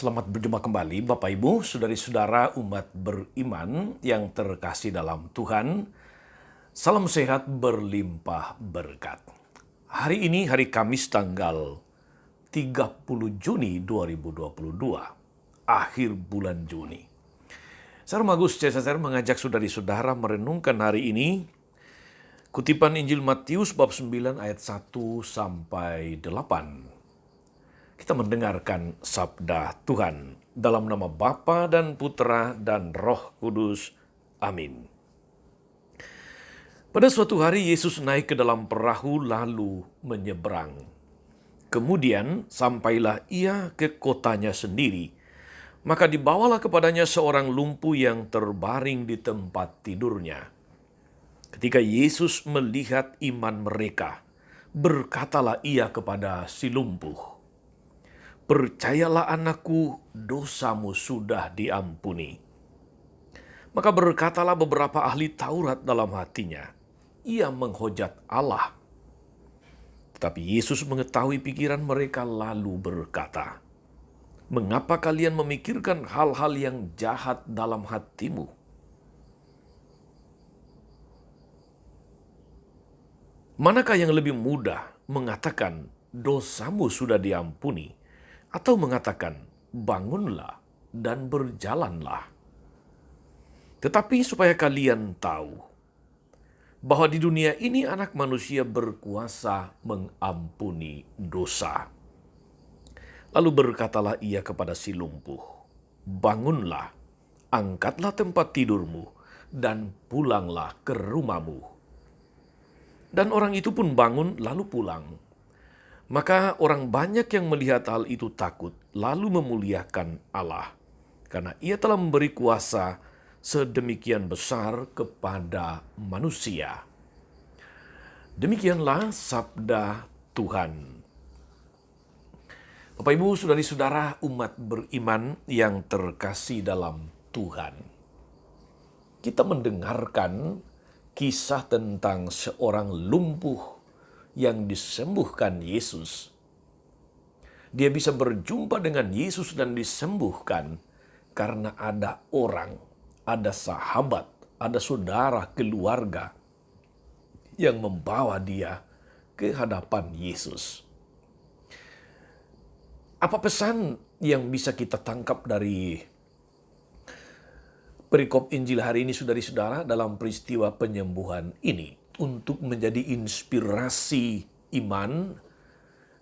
Selamat berjumpa kembali Bapak Ibu, saudari-saudara umat beriman yang terkasih dalam Tuhan. Salam sehat berlimpah berkat. Hari ini hari Kamis tanggal 30 Juni 2022, akhir bulan Juni. Saya Magus Cesar mengajak saudari-saudara merenungkan hari ini kutipan Injil Matius bab 9 ayat 1 sampai 8. Kita mendengarkan sabda Tuhan dalam nama Bapa dan Putra dan Roh Kudus. Amin. Pada suatu hari Yesus naik ke dalam perahu lalu menyeberang. Kemudian sampailah ia ke kotanya sendiri. Maka dibawalah kepadanya seorang lumpuh yang terbaring di tempat tidurnya. Ketika Yesus melihat iman mereka, berkatalah ia kepada si lumpuh, "Percayalah anakku, dosamu sudah diampuni." Maka berkatalah beberapa ahli Taurat dalam hatinya, ia menghujat Allah. Tetapi Yesus mengetahui pikiran mereka lalu berkata, "Mengapa kalian memikirkan hal-hal yang jahat dalam hatimu? Manakah yang lebih mudah mengatakan dosamu sudah diampuni, atau mengatakan, bangunlah dan berjalanlah? Tetapi supaya kalian tahu bahwa di dunia ini Anak Manusia berkuasa mengampuni dosa." Lalu berkatalah ia kepada si lumpuh, "Bangunlah, angkatlah tempat tidurmu, dan pulanglah ke rumahmu." Dan orang itu pun bangun lalu pulang. Maka orang banyak yang melihat hal itu takut, lalu memuliakan Allah, karena ia telah memberi kuasa sedemikian besar kepada manusia. Demikianlah sabda Tuhan. Bapak Ibu, saudari-saudara umat beriman yang terkasih dalam Tuhan. Kita mendengarkan kisah tentang seorang lumpuh yang disembuhkan Yesus. Dia bisa berjumpa dengan Yesus dan disembuhkan karena ada orang, ada sahabat, ada saudara, keluarga yang membawa dia ke hadapan Yesus. Apa pesan yang bisa kita tangkap dari perikop Injil hari ini, saudari-saudara, dalam peristiwa penyembuhan ini untuk menjadi inspirasi iman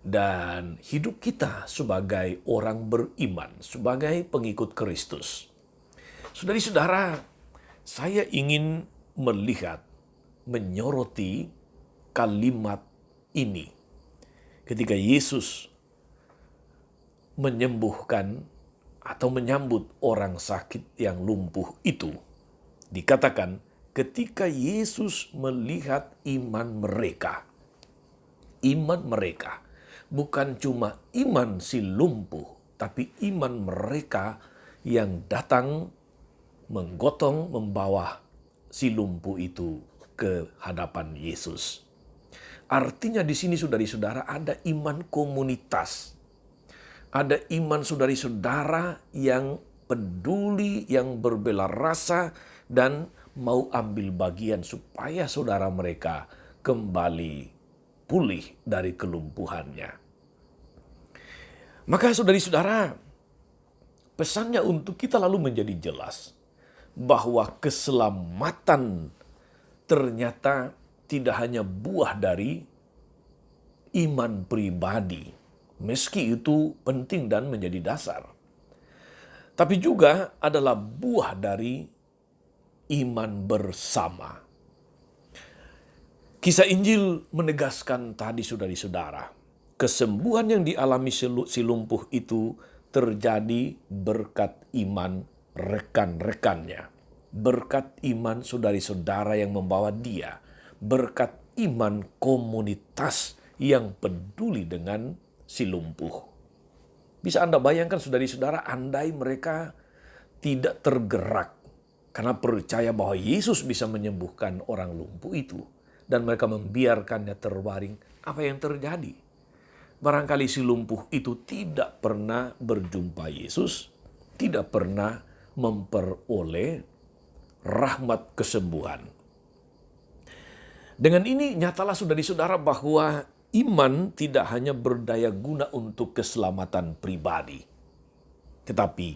dan hidup kita sebagai orang beriman, sebagai pengikut Kristus? Saudari-saudara, saya ingin melihat, menyoroti kalimat ini ketika Yesus menyembuhkan atau menyambut orang sakit yang lumpuh itu. Dikatakan, ketika Yesus melihat iman mereka bukan cuma iman si lumpuh, tapi iman mereka yang datang menggotong, membawa si lumpuh itu ke hadapan Yesus. Artinya di sini saudari-saudara ada iman komunitas. Ada iman saudari-saudara yang peduli, yang berbela rasa, dan mau ambil bagian supaya saudara mereka kembali pulih dari kelumpuhannya. Maka saudari-saudara, pesannya untuk kita lalu menjadi jelas bahwa keselamatan ternyata tidak hanya buah dari iman pribadi, meski itu penting dan menjadi dasar, tapi juga adalah buah dari iman bersama. Kisah Injil menegaskan tadi saudari-saudara, kesembuhan yang dialami si lumpuh itu terjadi berkat iman rekan-rekannya, berkat iman saudari-saudara yang membawa dia, berkat iman komunitas yang peduli dengan si lumpuh. Bisa Anda bayangkan saudari-saudara, andai mereka tidak tergerak karena percaya bahwa Yesus bisa menyembuhkan orang lumpuh itu, dan mereka membiarkannya terbaring, apa yang terjadi? barangkali si lumpuh itu tidak pernah berjumpa Yesus, tidak pernah memperoleh rahmat kesembuhan. Dengan ini nyatalah saudara-saudara bahwa iman tidak hanya berdaya guna untuk keselamatan pribadi, tetapi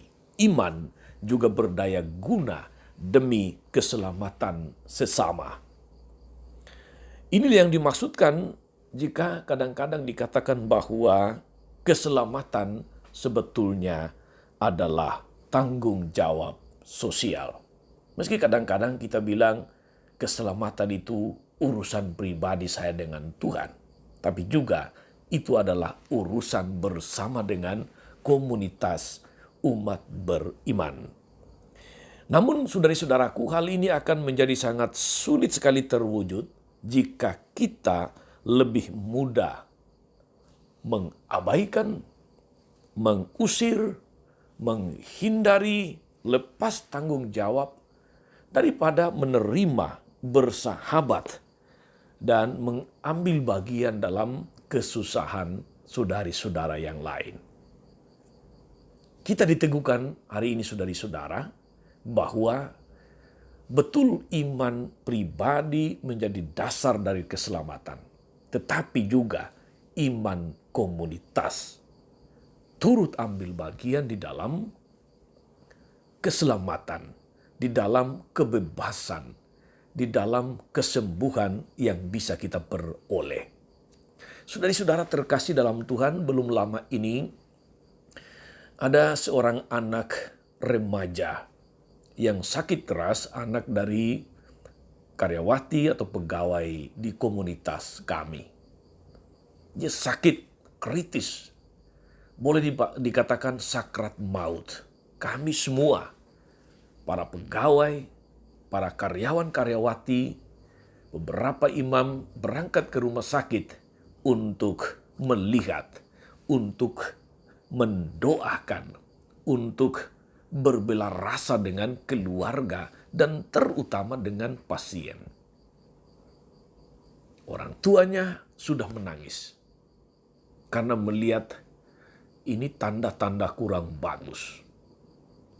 iman juga berdaya guna demi keselamatan sesama. Inilah yang dimaksudkan jika kadang-kadang dikatakan bahwa keselamatan sebetulnya adalah tanggung jawab sosial. Meski kadang-kadang kita bilang keselamatan itu urusan pribadi saya dengan Tuhan, tapi juga itu adalah urusan bersama dengan komunitas umat beriman. Namun saudara-saudaraku, hal ini akan menjadi sangat sulit sekali terwujud jika kita lebih mudah mengabaikan, mengusir, menghindari, lepas tanggung jawab daripada menerima, bersahabat, dan mengambil bagian dalam kesusahan saudari-saudara yang lain. Kita diteguhkan hari ini saudari-saudara bahwa betul iman pribadi menjadi dasar dari keselamatan, tetapi juga iman komunitas turut ambil bagian di dalam keselamatan, di dalam kebebasan, di dalam kesembuhan yang bisa kita peroleh. Saudara-saudara terkasih dalam Tuhan, belum lama ini ada seorang anak remaja yang sakit keras, anak dari karyawati atau pegawai di komunitas kami. Dia sakit kritis, boleh dikatakan sakrat maut. Kami semua, para pegawai, para karyawan-karyawati, beberapa imam berangkat ke rumah sakit untuk melihat, untuk mendoakan, untuk berbela rasa dengan keluarga dan terutama dengan pasien. Orang tuanya sudah menangis karena melihat ini tanda-tanda kurang bagus.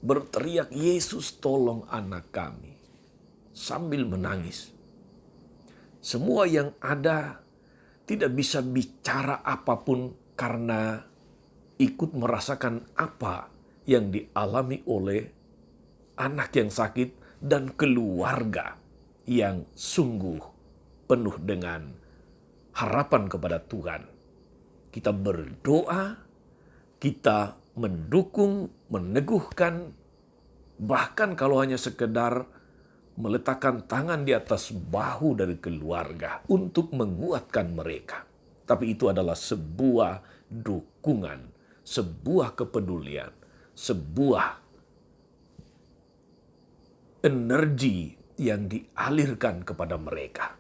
Berteriak, "Yesus, tolong anak kami," sambil menangis. Semua yang ada tidak bisa bicara apapun karena ikut merasakan apa yang dialami oleh anak yang sakit dan keluarga yang sungguh penuh dengan harapan kepada Tuhan. Kita berdoa, kita mendukung, meneguhkan, bahkan kalau hanya sekedar meletakkan tangan di atas bahu dari keluarga untuk menguatkan mereka. Tapi itu adalah sebuah dukungan, sebuah kepedulian, sebuah energi yang dialirkan kepada mereka.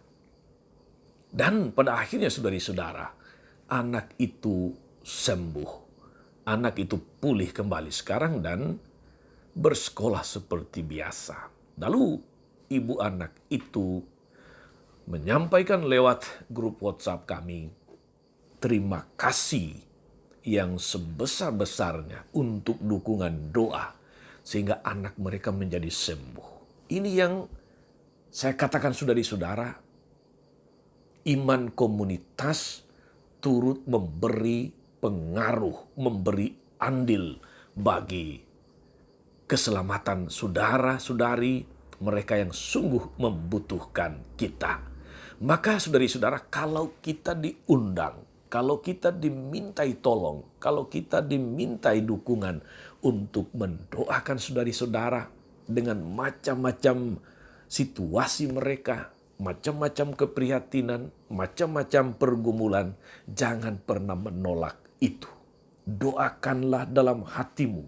Dan pada akhirnya saudari-saudara, anak itu sembuh. Anak itu pulih kembali sekarang dan bersekolah seperti biasa. Lalu ibu anak itu menyampaikan lewat grup WhatsApp kami, terima kasih yang sebesar-besarnya untuk dukungan doa sehingga anak mereka menjadi sembuh. Ini yang saya katakan saudari-saudara, iman komunitas turut memberi pengaruh, memberi andil bagi keselamatan saudara-saudari mereka yang sungguh membutuhkan kita. Maka saudari-saudara, kalau kita diundang, kalau kita dimintai tolong, kalau kita dimintai dukungan untuk mendoakan saudari-saudara dengan macam-macam situasi mereka, macam-macam keprihatinan, macam-macam pergumulan, jangan pernah menolak itu. Doakanlah dalam hatimu,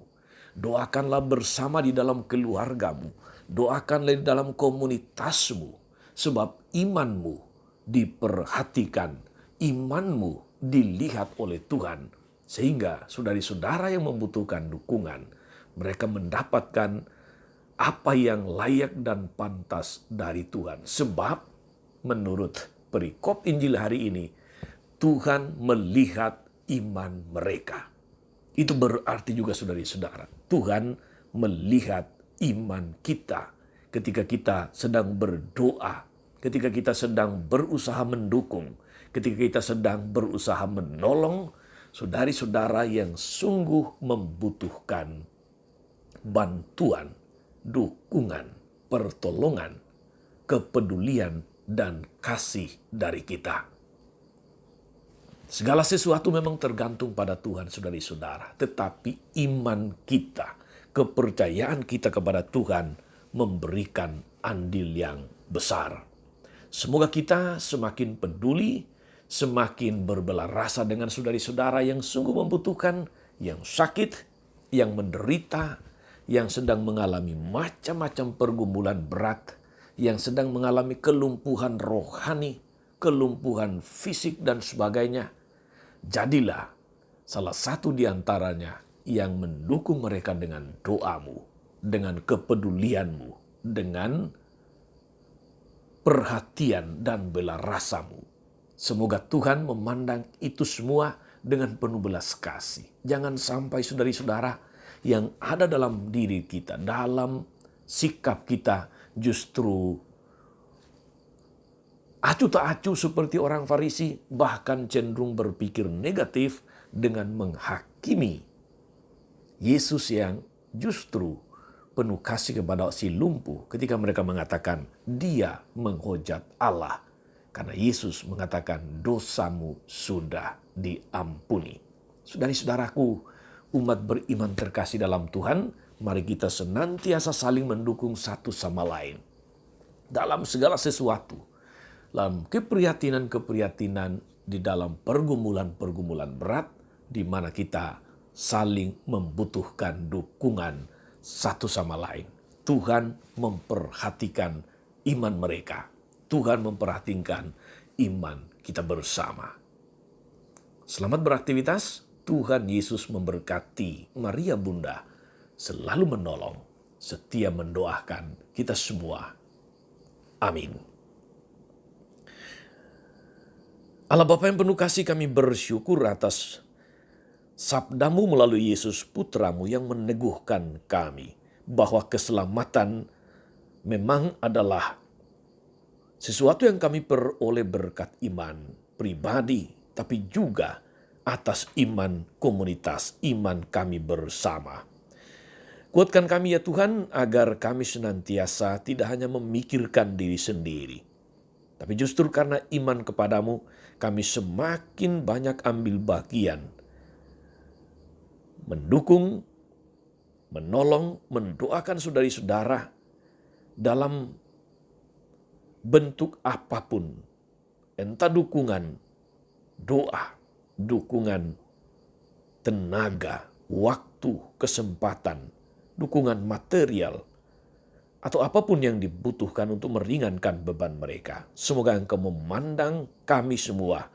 doakanlah bersama di dalam keluargamu, doakanlah di dalam komunitasmu, sebab imanmu diperhatikan, imanmu dilihat oleh Tuhan, sehingga saudari-saudara yang membutuhkan dukungan, mereka mendapatkan apa yang layak dan pantas dari Tuhan. Sebab menurut perikop Injil hari ini, Tuhan melihat iman mereka. Itu berarti juga saudari-saudara, Tuhan melihat iman kita ketika kita sedang berdoa, ketika kita sedang berusaha mendukung, ketika kita sedang berusaha menolong saudari-saudara yang sungguh membutuhkan bantuan, dukungan, pertolongan, kepedulian, dan kasih dari kita. Segala sesuatu memang tergantung pada Tuhan, saudari-saudara. Tetapi iman kita, kepercayaan kita kepada Tuhan memberikan andil yang besar. Semoga kita semakin peduli, semakin berbelah rasa dengan saudari-saudara yang sungguh membutuhkan, yang sakit, yang menderita, yang sedang mengalami macam-macam pergumulan berat, yang sedang mengalami kelumpuhan rohani, kelumpuhan fisik, dan sebagainya. Jadilah salah satu di antaranya yang mendukung mereka dengan doamu, dengan kepedulianmu, dengan perhatian dan bela rasamu. Semoga Tuhan memandang itu semua dengan penuh belas kasih. Jangan sampai saudari-saudara yang ada dalam diri kita, dalam sikap kita justru acuh tak acuh seperti orang Farisi, bahkan cenderung berpikir negatif dengan menghakimi Yesus yang justru penuh kasih kepada si lumpuh ketika mereka mengatakan dia menghujat Allah. Karena Yesus mengatakan dosamu sudah diampuni. Saudari-saudaraku, umat beriman terkasih dalam Tuhan, mari kita senantiasa saling mendukung satu sama lain. Dalam segala sesuatu, dalam keprihatinan-keprihatinan, di dalam pergumulan-pergumulan berat, di mana kita saling membutuhkan dukungan satu sama lain. Tuhan memperhatikan iman mereka. Tuhan memperhatikan iman kita bersama. Selamat beraktivitas. Tuhan Yesus memberkati. Maria Bunda selalu menolong, setia mendoakan kita semua. Amin. Allah Bapa yang penuh kasih, kami bersyukur atas sabdamu melalui Yesus Putramu yang meneguhkan kami bahwa keselamatan memang adalah sesuatu yang kami peroleh berkat iman pribadi, tapi juga atas iman komunitas, iman kami bersama. Kuatkan kami ya Tuhan, agar kami senantiasa tidak hanya memikirkan diri sendiri, tapi justru karena iman kepadamu, kami semakin banyak ambil bagian, mendukung, menolong, mendoakan saudari-saudara dalam bentuk apapun. Entah dukungan, doa, dukungan tenaga, waktu, kesempatan, dukungan material, atau apapun yang dibutuhkan untuk meringankan beban mereka. Semoga Engkau memandang kami semua,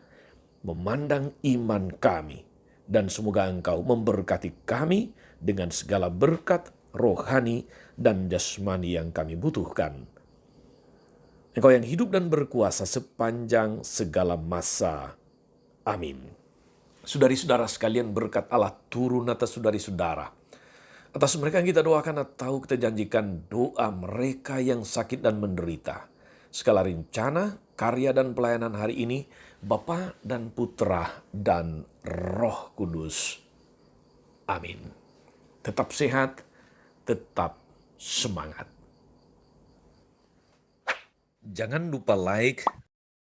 memandang iman kami, dan semoga Engkau memberkati kami dengan segala berkat rohani dan jasmani yang kami butuhkan. Engkau yang hidup dan berkuasa sepanjang segala masa. Amin. Saudari-saudara sekalian, berkat Allah turun atas saudari-saudara. Atas mereka yang kita doakan atau kita janjikan doa mereka yang sakit dan menderita. Segala rencana, karya dan pelayanan hari ini, Bapa dan Putra dan Roh Kudus. Amin. Tetap sehat, tetap semangat. Jangan lupa like,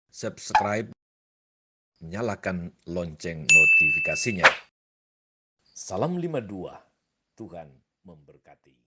subscribe, nyalakan lonceng notifikasinya. Salam 52. Tuhan memberkati.